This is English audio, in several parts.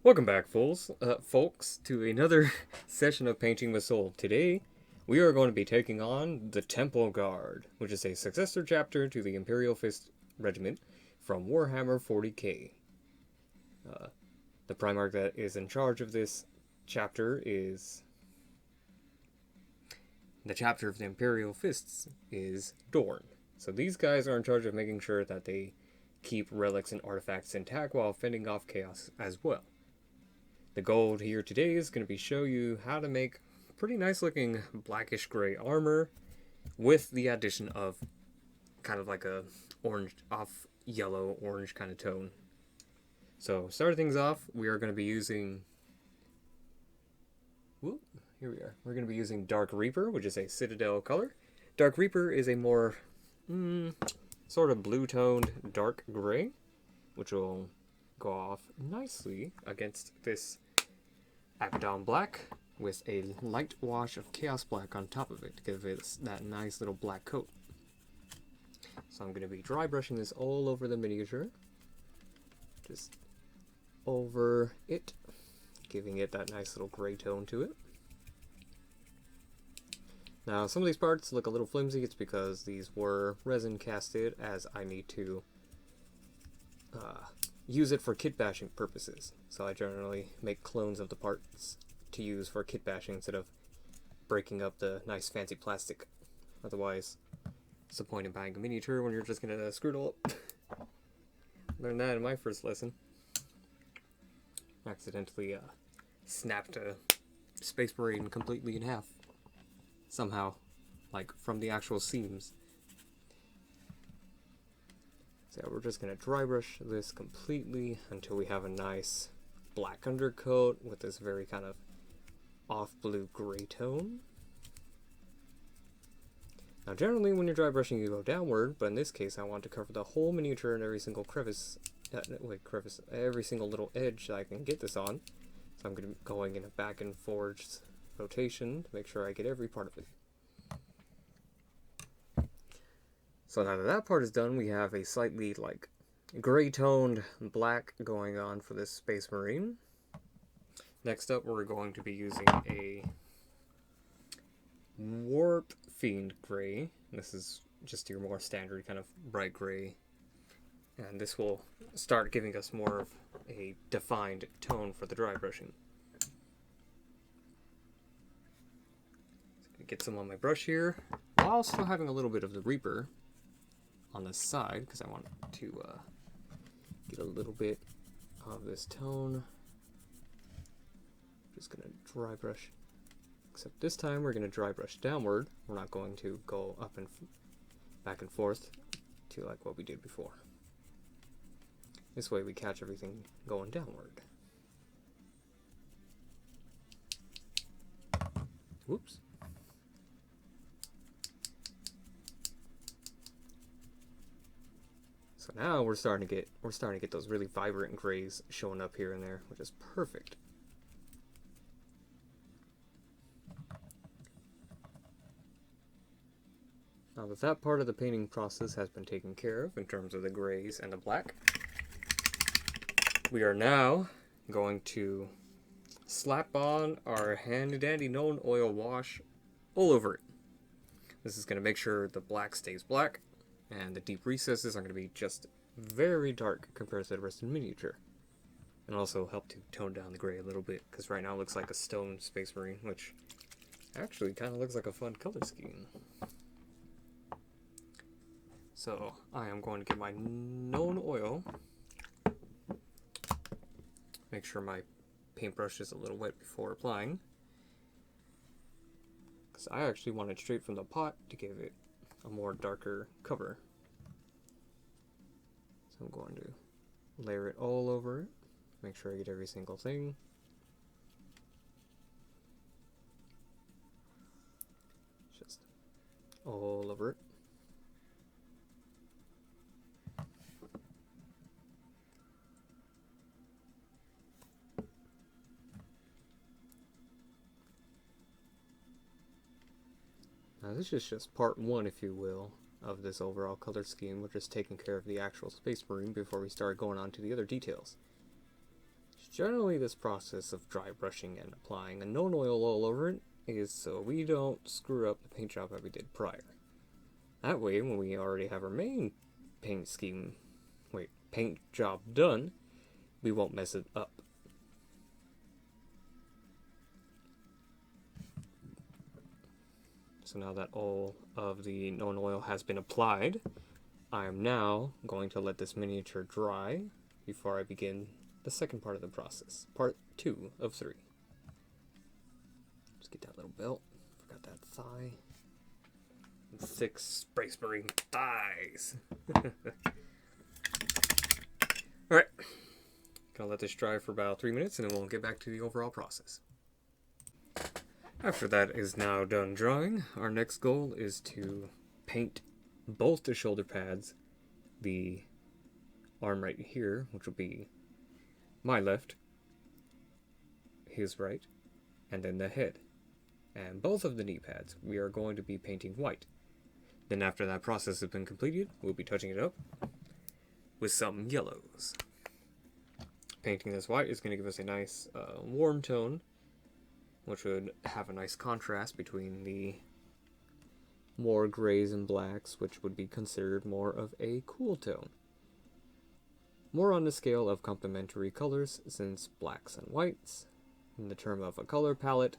Welcome back, folks, to another session of Painting with Soul. Today, we are going to be taking on the Temple Guard, which is a successor chapter to the Imperial Fist regiment from Warhammer 40k. The Primarch that is in charge of this chapter is... The chapter of the Imperial Fists is Dorn. So these guys are in charge of making sure that they keep relics and artifacts intact while fending off chaos as well. The goal here today is going to be show you how to make pretty nice looking blackish gray armor with the addition of kind of like a orange off yellow orange kind of tone. So start things off, we are going to be using here we are. We're going to be using Dark Reaper, which is a Citadel color. Dark Reaper is a more sort of blue toned dark gray, which will go off nicely against this Abaddon Black with a light wash of Chaos Black on top of it to give it that nice little black coat. So I'm going to be dry brushing this all over the miniature. Just over it, giving it that nice little gray tone to it. Now some of these parts look a little flimsy. It's because these were resin casted, as I need to use it for kit bashing purposes. So I generally make clones of the parts to use for kit bashing instead of breaking up the nice fancy plastic. Otherwise, what's the point in buying a miniature when you're just gonna screw it all up? Learned that in my first lesson. Accidentally snapped a Space Marine completely in half. Somehow, like from the actual seams. So we're just going to dry brush this completely until we have a nice black undercoat with this very kind of off blue gray tone. Now generally when you're dry brushing you go downward, but in this case I want to cover the whole miniature and every single every single little edge that I can get this on. So I'm going to be going in a back and forwards rotation to make sure I get every part of it. So now that that part is done, we have a slightly like gray toned black going on for this Space Marine. Next up we're going to be using a Warp Fiend gray. This is just your more standard kind of bright gray. And this will start giving us more of a defined tone for the dry brushing. Get some on my brush here, while still having a little bit of the Reaper on the side, because I want to get a little bit of this tone. Just going to dry brush, except this time we're going to dry brush downward. We're not going to go up and back and forth to like what we did before. This way we catch everything going downward. Whoops. So now we're starting to get those really vibrant grays showing up here and there, which is perfect. Now that that part of the painting process has been taken care of in terms of the grays and the black, we are now going to slap on our handy dandy nuln oil wash all over it. This is going to make sure the black stays black, and the deep recesses are going to be just very dark compared to the rest of the miniature. And also help to tone down the gray a little bit, because right now it looks like a stone Space Marine, which actually kind of looks like a fun color scheme. So I am going to get my nuln oil. Make sure my paintbrush is a little wet before applying, because I actually want it straight from the pot to give it a more darker cover. So I'm going to layer it all over it, make sure I get every single thing. Just all over it. Now this is just part one, if you will, of this overall color scheme. We're just taking care of the actual Space Marine before we start going on to the other details. Generally, this process of dry brushing and applying a nuln oil all over it is so we don't screw up the paint job that we did prior. That way, when we already have our main paint job done, we won't mess it up. So now that all of the nuln oil has been applied, I am now going to let this miniature dry before I begin the second part of the process, part 2 of 3. Just get that little belt. Forgot that thigh. And 6 spray-spraying thighs. Alright. Gonna let this dry for about 3 minutes and then we'll get back to the overall process. After that is now done drying, our next goal is to paint both the shoulder pads, the arm right here, which will be my left, his right, and then the head. And both of the knee pads we are going to be painting white. Then after that process has been completed, we'll be touching it up with some yellows. Painting this white is going to give us a nice warm tone, which would have a nice contrast between the more grays and blacks, which would be considered more of a cool tone. More on the scale of complementary colors, since blacks and whites, in the term of a color palette,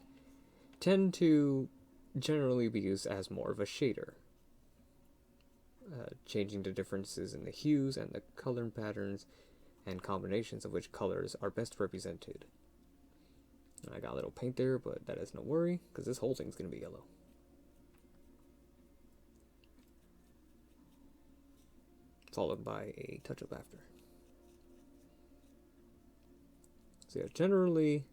tend to generally be used as more of a shader, changing the differences in the hues and the color patterns and combinations of which colors are best represented. I got a little paint there, but that is no worry, because this whole thing's going to be yellow. Followed by a touch-up after. So yeah, generally,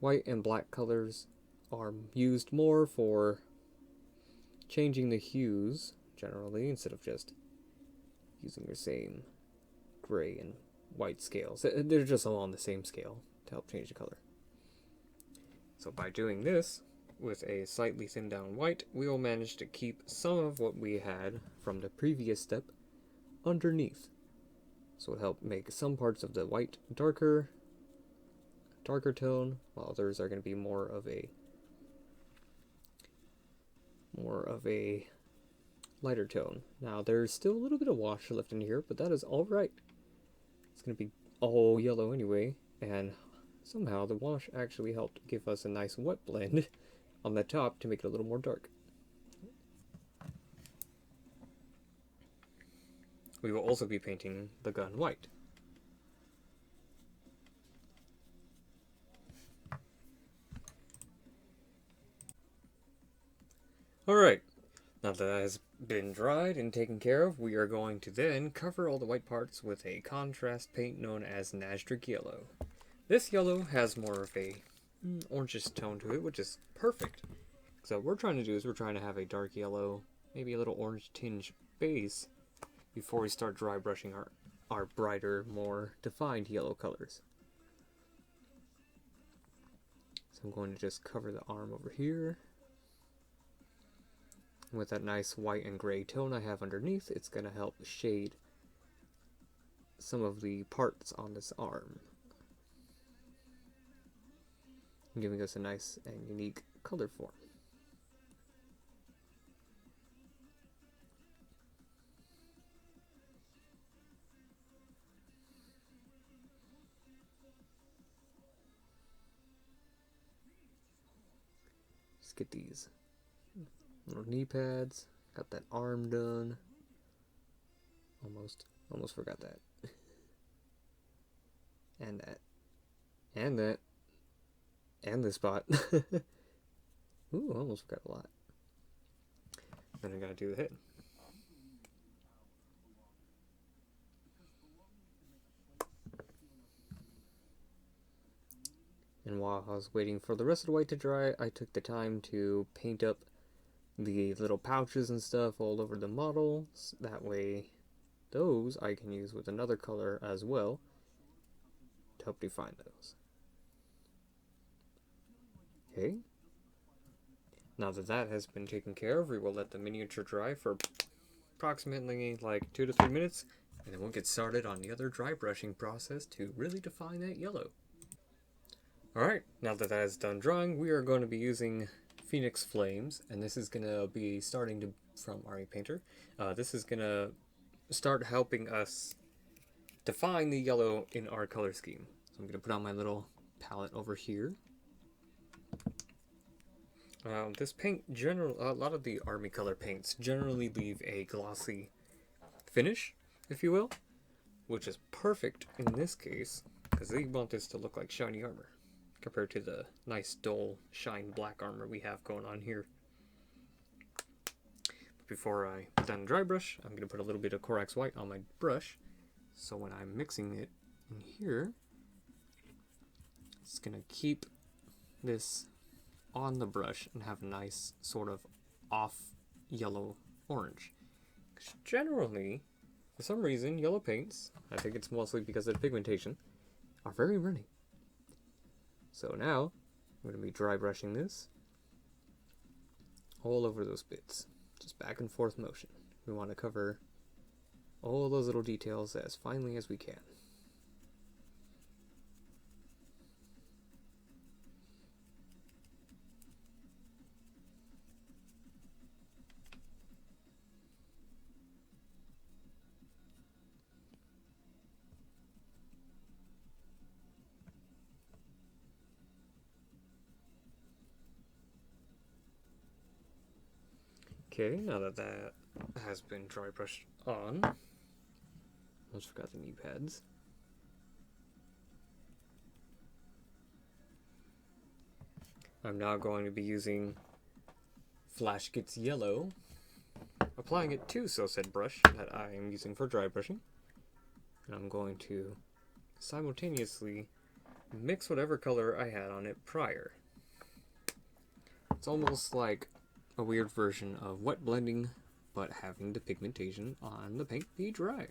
white and black colors are used more for changing the hues, generally, instead of just using your same gray and white scales. They're just all on the same scale to help change the color. So by doing this, with a slightly thinned down white, we will manage to keep some of what we had from the previous step underneath. So it'll help make some parts of the white darker tone, while others are going to be more of a lighter tone. Now there's still a little bit of wash left in here, but that is alright. It's going to be all yellow anyway, and somehow the wash actually helped give us a nice wet blend on the top to make it a little more dark. We will also be painting the gun white. Alright, now that has been dried and taken care of, we are going to then cover all the white parts with a contrast paint known as Nazdruk Yellow. This yellow has more of a orangish tone to it, which is perfect. So what we're trying to do is we're trying to have a dark yellow, maybe a little orange tinge base before we start dry brushing our brighter, more defined yellow colors. So I'm going to just cover the arm over here. With that nice white and gray tone I have underneath, it's going to help shade some of the parts on this arm, giving us a nice and unique color form. Just get these little knee pads. Got that arm done. Almost forgot that. And that. And that. And this spot. Ooh, almost forgot a lot. Then I gotta do the head. And while I was waiting for the rest of the white to dry, I took the time to paint up the little pouches and stuff all over the models. That way, those I can use with another color as well to help define those. Okay. Now that that has been taken care of, we will let the miniature dry for approximately like 2 to 3 minutes, And then we'll get started on the other dry brushing process to really define that yellow. Alright, now that is done drying, we are going to be using Phoenix Flames, and this is going to be starting from Army Painter. This is going to start helping us define the yellow in our color scheme. So I'm going to put on my little palette over here. This paint, a lot of the Army color paints generally leave a glossy finish, if you will, which is perfect in this case, because they want this to look like shiny armor, compared to the nice dull shine black armor we have going on here. But before I put down the dry brush, I'm going to put a little bit of Corax white on my brush, so when I'm mixing it in here, it's going to keep this on the brush and have a nice sort of off yellow orange. Generally, for some reason, yellow paints, I think it's mostly because of the pigmentation, are very runny. So now, I'm going to be dry brushing this all over those bits. Just back and forth motion. We want to cover all those little details as finely as we can. Okay, now that that has been dry brushed on, almost forgot the knee pads. I'm now going to be using Flash Gits Yellow, applying it to said brush that I am using for dry brushing. And I'm going to simultaneously mix whatever color I had on it prior. It's almost like a weird version of wet blending, but having the pigmentation on the paint be dry.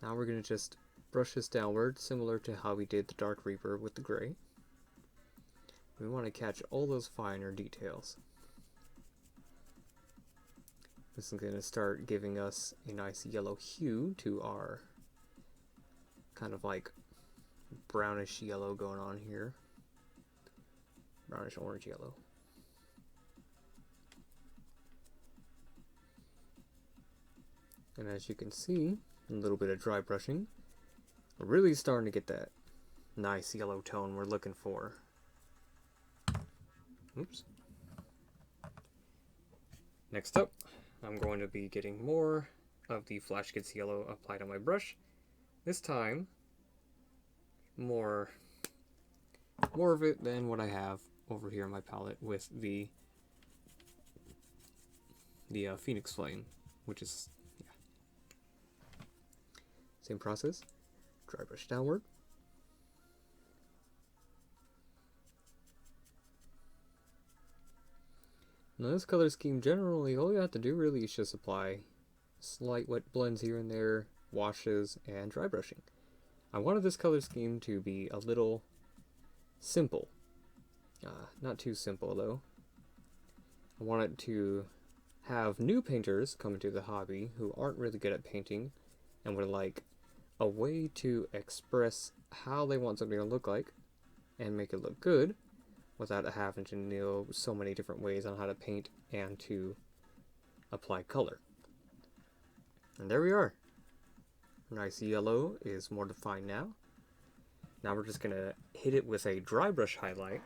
Now we're going to just brush this downward, similar to how we did the Dark Reaper with the gray. We want to catch all those finer details. This is going to start giving us a nice yellow hue to our kind of like brownish yellow going on here. Brownish orange yellow. And as you can see, a little bit of dry brushing, we're really starting to get that nice yellow tone we're looking for. Oops. Next up, I'm going to be getting more of the Flash Gits Yellow applied on my brush. This time, more of it than what I have over here on my palette with the Phoenix Flame, which is, yeah. Same process. Dry brush downward. Now this color scheme, generally all you have to do really is just apply slight wet blends here and there, washes, and dry brushing. I wanted this color scheme to be a little simple. Not too simple though. I wanted to have new painters come into the hobby who aren't really good at painting and would like a way to express how they want something to look like and make it look good without having to know so many different ways on how to paint and to apply color. And there we are. Nice yellow is more defined now. Now we're just going to hit it with a dry brush highlight,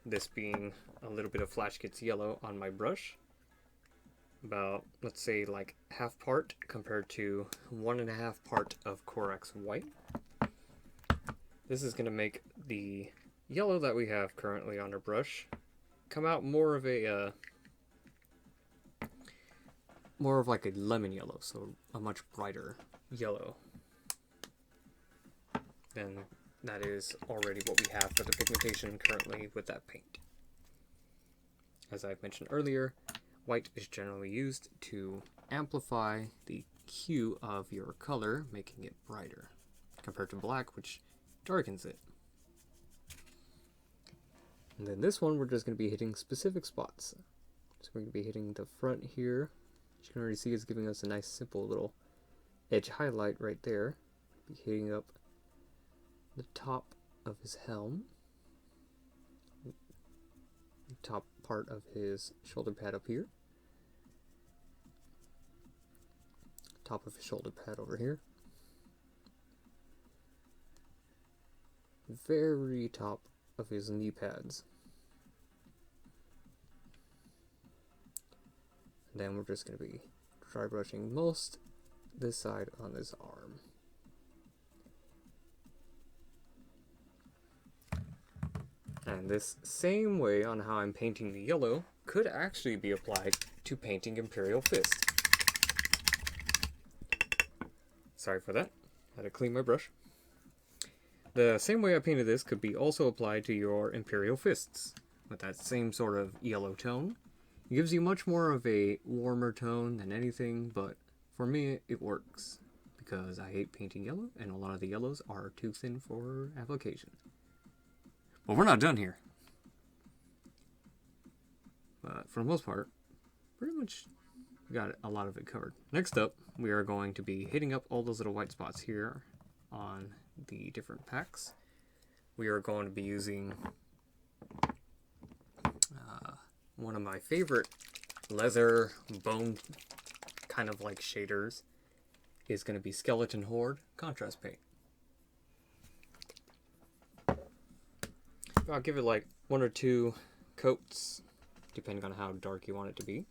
this being a little bit of Flash Gits Yellow on my brush. About, let's say, like half part compared to 1.5 part of Corax White. This is going to make the yellow that we have currently on our brush come out more of like a lemon yellow, so a much brighter yellow than that is already what we have for the pigmentation currently with that paint. As I've mentioned earlier, white is generally used to amplify the hue of your color, making it brighter, compared to black, which darkens it. And then this one, we're just going to be hitting specific spots. So we're going to be hitting the front here As you can already see, it's giving us a nice simple little edge highlight right there. Be hitting up the top of his helm, the top part of his shoulder pad up here, top of his shoulder pad over here, very top of his knee pads. And then we're just going to be dry brushing most this side on his arm. And this same way on how I'm painting the yellow could actually be applied to painting Imperial Fist. Sorry for that. Had to clean my brush. The same way I painted this could be also applied to your Imperial Fists with that same sort of yellow tone. It gives you much more of a warmer tone than anything, but for me it works because I hate painting yellow and a lot of the yellows are too thin for application. But we're not done here. But for the most part, pretty much got a lot of it covered. Next up, we are going to be hitting up all those little white spots here on the different packs. We are going to be using one of my favorite leather bone kind of like shaders is going to be Skeleton Horde contrast paint. I'll give it like 1 or 2 coats depending on how dark you want it to be.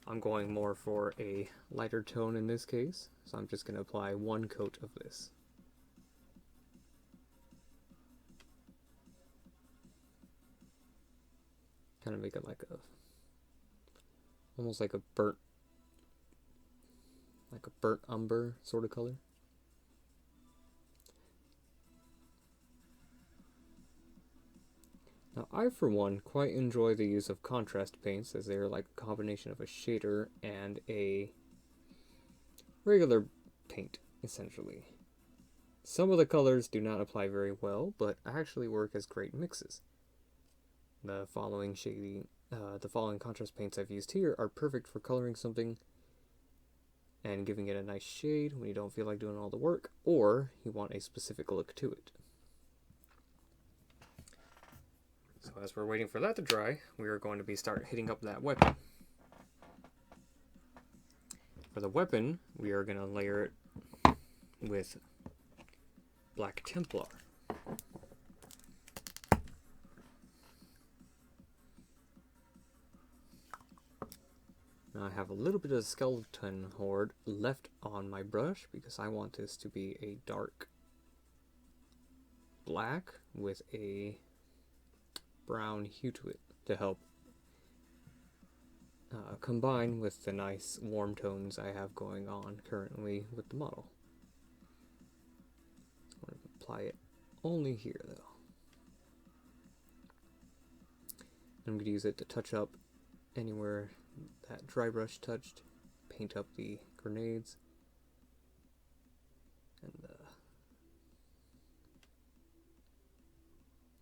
I'm going more for a lighter tone in this case, so I'm just going to apply 1 coat of this. Kind of make it like a, almost like a burnt umber sort of color. Now I for one quite enjoy the use of contrast paints as they are like a combination of a shader and a regular paint essentially. Some of the colors do not apply very well, but actually work as great mixes. The following contrast paints I've used here are perfect for coloring something and giving it a nice shade when you don't feel like doing all the work, or you want a specific look to it. So as we're waiting for that to dry, we are going to start hitting up that weapon. For the weapon, we are going to layer it with Black Templar. Now I have a little bit of Skeleton Horde left on my brush because I want this to be a dark black with a brown hue to it to help combine with the nice warm tones I have going on currently with the model. I'm going to apply it only here though. I'm going to use it to touch up anywhere that dry brush touched, paint up the grenades and the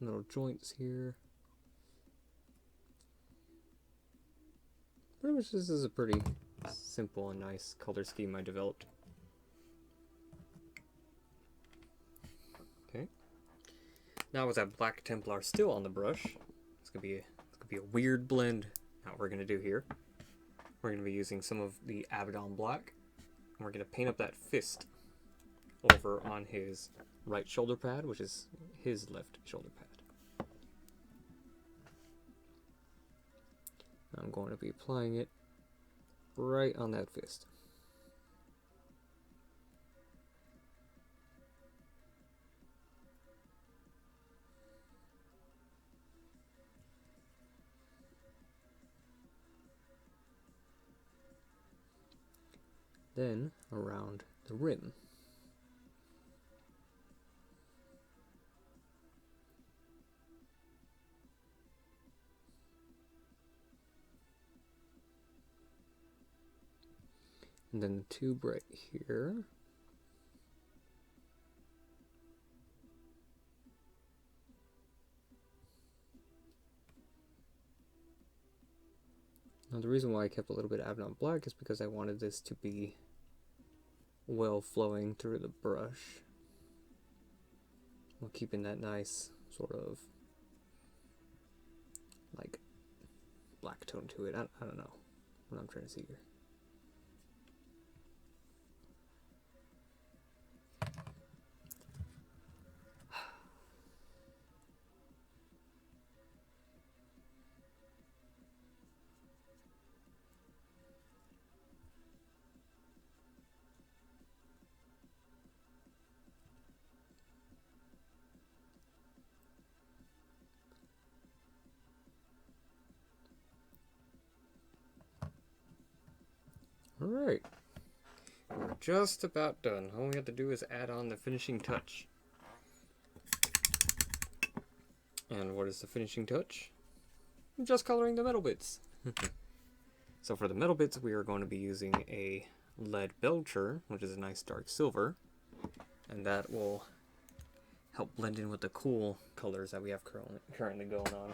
little joints here. Pretty much this is a pretty simple and nice color scheme I developed. Okay. Now with that Black Templar still on the brush, it's gonna be a weird blend. Now what we're gonna do here, we're gonna be using some of the Abaddon Black, and we're gonna paint up that fist over on his right shoulder pad, which is his left shoulder pad. I'm going to be applying it right on that fist. Then around the rim. And then the tube right here. Now the reason why I kept a little bit of Abaddon black is because I wanted this to be well flowing through the brush, while keeping that nice sort of like black tone to it. I don't know what I'm trying to see here. Alright, we're just about done. All we have to do is add on the finishing touch. And what is the finishing touch? Just coloring the metal bits. So for the metal bits, we are going to be using a lead belcher, which is a nice dark silver, and that will help blend in with the cool colors that we have currently going on.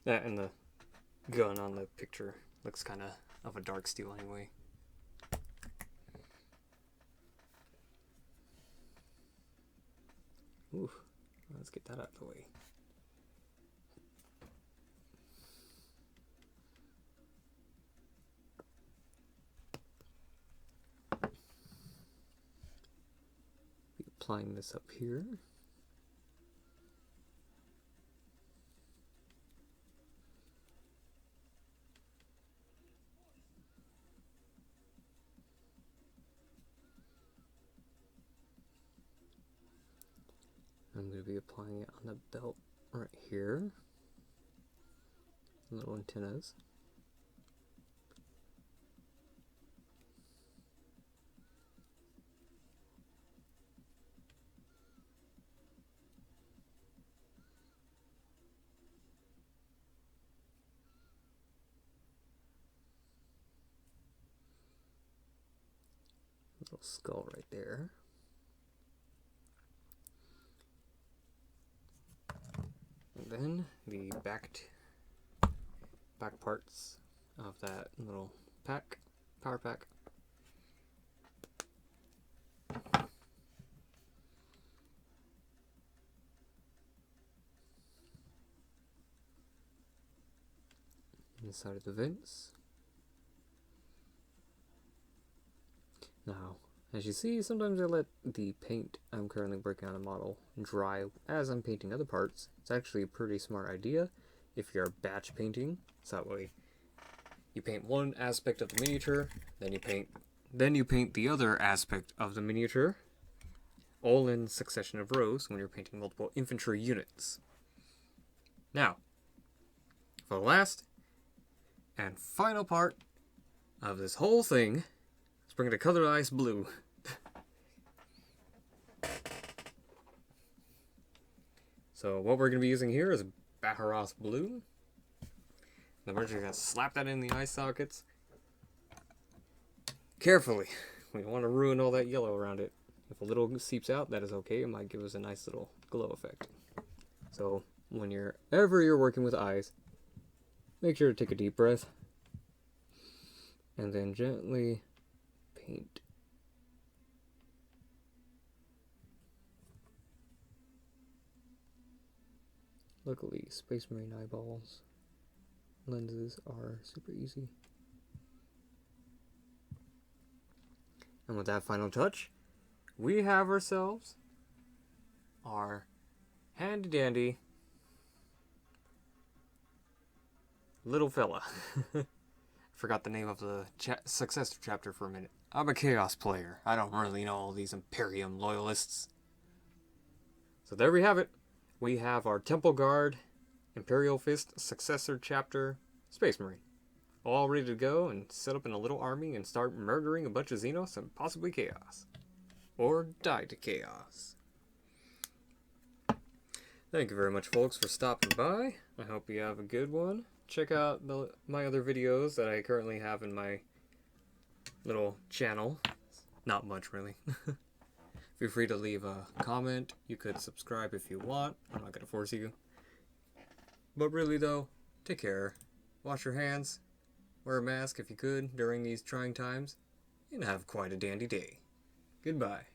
That and the gun on the picture looks kind of a dark steel anyway. Ooh, let's get that out of the way. Be applying this up here. I'm going to be applying it on the belt right here. Little antennas. Little skull right there. And then the back parts of that little power pack. Inside of the vents. Now, as you see, sometimes I let the paint I'm currently working on a model dry as I'm painting other parts. It's actually a pretty smart idea if you're batch painting. So that way you paint one aspect of the miniature, then you paint the other aspect of the miniature, all in succession of rows when you're painting multiple infantry units. Now, for the last and final part of this whole thing, let's bring it to colored ice blue. So what we're going to be using here is Baharos blue. Then we're just going to slap that in the eye sockets carefully. We don't want to ruin all that yellow around it. If a little seeps out, that is okay. It might give us a nice little glow effect. So whenever you're working with eyes, make sure to take a deep breath and then gently paint. Luckily, Space Marine eyeballs lenses are super easy. And with that final touch, we have ourselves our handy dandy little fella. Forgot the name of the successor chapter for a minute. I'm a Chaos player. I don't really know all these Imperium loyalists. So there we have it. We have our Temple Guard, Imperial Fist, Successor Chapter, Space Marine. All ready to go and set up in a little army and start murdering a bunch of Xenos and possibly Chaos. Or die to Chaos. Thank you very much, folks, for stopping by. I hope you have a good one. Check out my other videos that I currently have in my little channel. Not much, really. Feel free to leave a comment. You could subscribe if you want. I'm not going to force you. But really, though, take care. Wash your hands. Wear a mask if you could during these trying times. And have quite a dandy day. Goodbye.